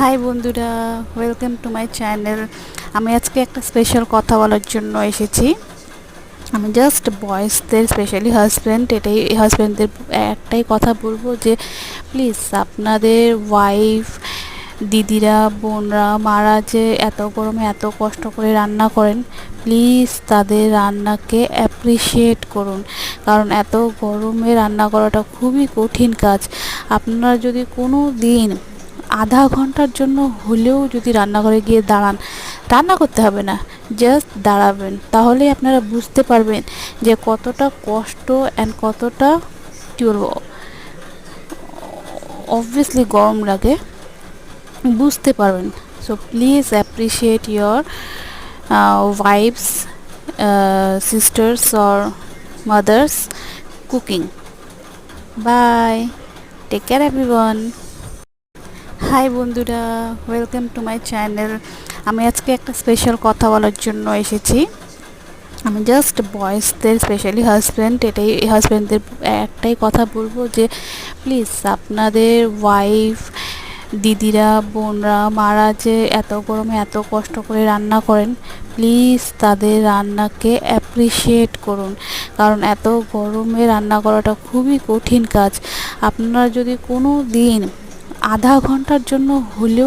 High বন্ধুরা, welcome to my channel. আমি আজকে একটা স্পেশাল কথা বলার জন্য এসেছি। আমি জাস্ট বয়েজদের, স্পেশালি হাজব্যান্ডদের একটাই কথা বলবো যে প্লিজ আপনাদের ওয়াইফ, দিদিরা, বোনরা, মারা যে এত গরমে এত কষ্ট করে রান্না করেন, প্লিজ তাদের রান্নাকে অ্যাপ্রিসিয়েট করুন। কারণ এত গরমে রান্না করাটা খুবই কঠিন কাজ। আপনারা যদি কোনো দিন আধা ঘন্টার জন্য হলেও যদি রান্নাঘরে গিয়ে দাঁড়ান, রান্না করতে হবে না, জাস্ট দাঁড়াবেন, তাহলে আপনারা বুঝতে পারবেন যে কতটা কষ্ট অ্যান্ড কতটা কী বলবো, অবভিয়াসলি গরম লাগে, বুঝতে পারবেন। So please appreciate your wife's, sister's or mother's cooking. Bye, take care everyone. Hi বন্ধুরা, ওয়েলকাম টু মাই চ্যানেল। আমি আজকে একটা স্পেশাল কথা বলার জন্য এসেছি। আমি জাস্ট বয়েজদের, স্পেশালি হাজব্যান্ডদের একটাই কথা বলবো যে প্লিজ আপনাদের ওয়াইফ, দিদিরা, বোনরা, মারা যে এত গরমে এত কষ্ট করে রান্না করেন, প্লিজ তাদের রান্নাকে অ্যাপ্রিসিয়েট করুন। কারণ এত গরমে রান্না করাটা খুবই কঠিন কাজ। আপনারা যদি কোনো দিন আধা ঘন্টার জন্য হলেও